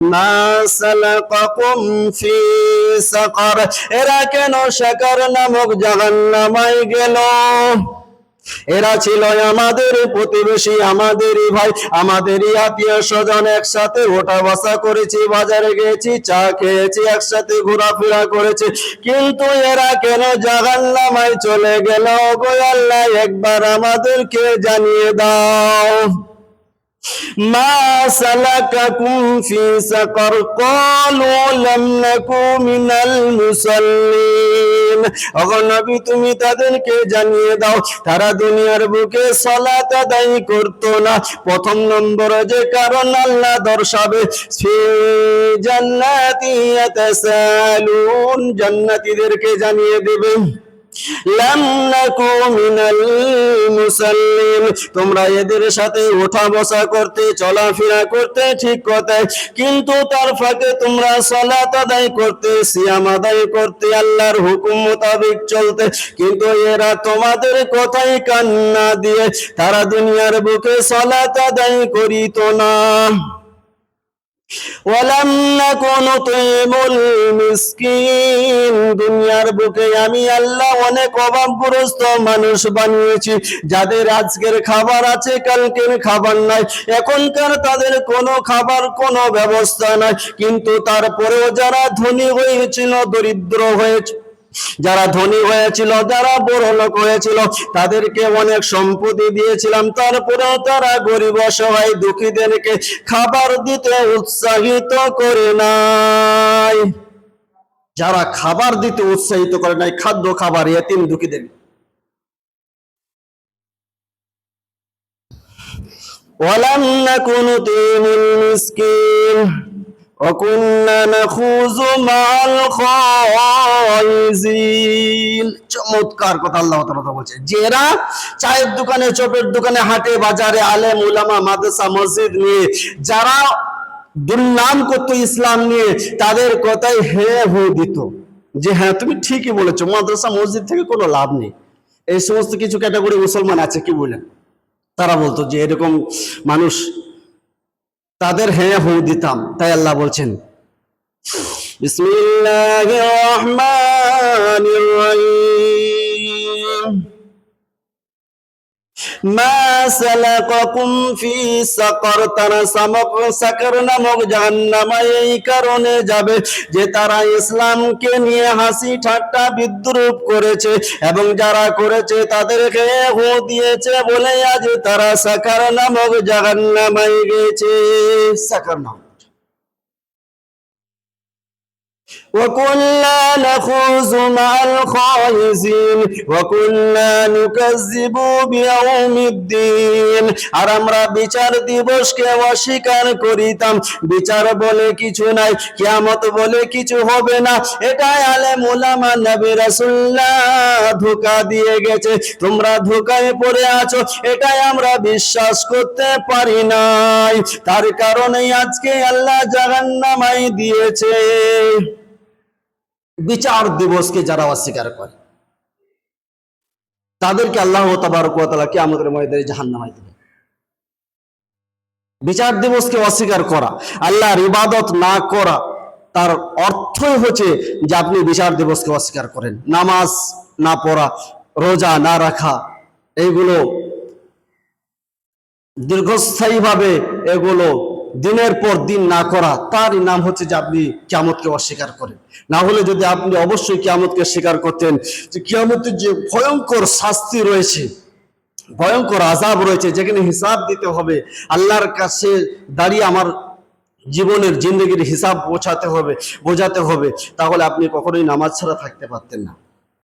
মা সালাকাকুম ফি সাকার, এরা কেন সাকার নামক জাহান্নামায় গেল? এরা ছিল আমাদের প্রতিবেশী, আমাদেরই ভাই, আমাদেরই আত্মীয় স্বজন। একসাথে ওঠা বসা করেছি, বাজারে গেছি, চা খেয়েছি, একসাথে ঘোরাফেরা করেছি, কিন্তু এরা কেন জাহান্নামায় চলে গেল? গো আল্লাহ, একবার আমাদেরকে জানিয়ে দাও। মা সালাকাকুম ফি সাকার ক্বালু লাম নাকু মিনাল মুসাল্লিন। ওগো নবী, তুমি তাদেরকে জানিয়ে দাও, তারা দুনিয়ার বুকে সালাত আদায় করত না। প্রথম নম্বরে যে কারণ আল্লাহ দর্শাবে, ফি জান্নাতি ইয়াতাসালুন, জান্নাতীদেরকে জানিয়ে দেবে, লাম নাকু মিনাল মুসাল্লিন, তোমরা এদের সাথে ওঠা বসা করতে, চলাফেরা করতে, ঠিক কথায়, কিন্তু তার ফাঁকে তোমরা সালাত আদায় করতে, সিয়াম আদায় করতে, আল্লাহর হুকুম মোতাবেক চলতে, কিন্তু এরা তোমাদের কথাই কান না দিয়ে তারা দুনিয়ার বুকে সালাত আদায় করিত না। ওয়ালাম নাকু নুতিমুল মিসকিন, দুনিয়ার বুকে আমি আল্লাহ অনেক অভাবগ্রস্ত মানুষ বানিয়েছি, যাদের আজকের খাবার আছে, কালকের খাবার নাই, এখনকার তাদের কোনো খাবার কোনো ব্যবস্থা নাই, কিন্তু তারপরেও যারা ধনী হয়েছিল, দরিদ্র হয়েছে, যারা ধনী হয়েছিল, যারা বড় লোক হয়েছিল, তাদেরকে অনেক সম্পত্তি দিয়েছিলাম, তারপরেও তারা গরিব অসহায় দুঃখীদেরকে খাবার দিতে উৎসাহিত করে নাই। যারা খাবার দিতে উৎসাহিত করে নাই, খাদ্য খাবার এতিম দুঃখীদের। ওয়ালাম নাকু নুতিমুল মিসকিন وَكُنَّا نَخُوضُ مَعَ الْخَائِضِينَ। চমৎকার কথা আল্লাহ তাআলা বলছে, যারা চায়ের দোকানে, চপের দোকানে, হাটে বাজারে, আলেম উলামা, মাদ্রাসা মসজিদ নিয়ে যারা দুর্নাম করত ইসলাম নিয়ে, তাদের কথাই হ্যাঁ হু দিত, যে হ্যাঁ তুমি ঠিকই বলেছো, মাদ্রাসা মসজিদ থেকে কোনো লাভ নেই। এই সমস্ত কিছু ক্যাটাগরি মুসলমান আছে, কি বলেন, তারা বলতো যে এরকম মানুষ, তাদের হ্যাঁ হু দিতাম। তাই আল্লাহ বলছেন, বিসমিল্লাহির রহমানির রহিম, মা সালাকাকুম ফি সাকার, তারা সাকার নামক জাহান্নামে এই কারণে যাবে যে তারা ইসলামকে নিয়ে হাসি ঠাট্টা বিদ্রুপ করেছে, এবং যারা করেছে তাদেরকে হু দিয়েছে বলে আজ তারা সাকার নামক জাহান্নামে গেছে। সাকার নাম وَكُنَّا نَخُوضُ مَعَ الْخَائِضِينَ وَكُنَّا نُكَذِّبُ بِيَوْمِ الدِّينِ, আর আমরা বিচার দিবসকে অস্বীকার করিতাম। বিচার বলে কিছু নাই, কিয়ামত বলে কিছু হবে না, এটাই আলেম উলামা নবী রাসূলুল্লাহ ধোঁকা দিয়ে গেছে, তোমরা ধোঁকায় পড়ে আছো, এটাই আমরা বিশ্বাস করতে পারি নাই। তার কারণেই আজকে আল্লাহ জাহান্নামায় দিয়েছে। বিচার দিবসকে যারা অস্বীকার করে, তাদেরকে আল্লাহ তাবারক ওয়া তাআলা কিয়ামতের ময়দানে জাহান্নামে দিবেন। বিচার দিবসকে অস্বীকার করা, আল্লাহর ইবাদত না করা, তার অর্থই হচ্ছে যে আপনি বিচার দিবসকে অস্বীকার করেন। নামাজ না পড়া, রোজা না রাখা, এইগুলো দীর্ঘস্থায়ীভাবে এগুলো দিনের পর দিন না করা, তারই নাম হচ্ছে যে আপনি কিয়ামতকে অস্বীকার করেন। না হলে যদি আপনি অবশ্যই কিয়ামতকে স্বীকার করতেন, যে কিয়ামতের যে ভয়ঙ্কর শাস্তি রয়েছে, ভয়ঙ্কর আযাব রয়েছে, যেখানে হিসাব দিতে হবে, আল্লাহর কাছে দাঁড়িয়ে আমার জীবনের জিন্দগির হিসাব বোঝাতে হবে, তাহলে আপনি কখনোই নামাজ ছাড়া থাকতে পারতেন না।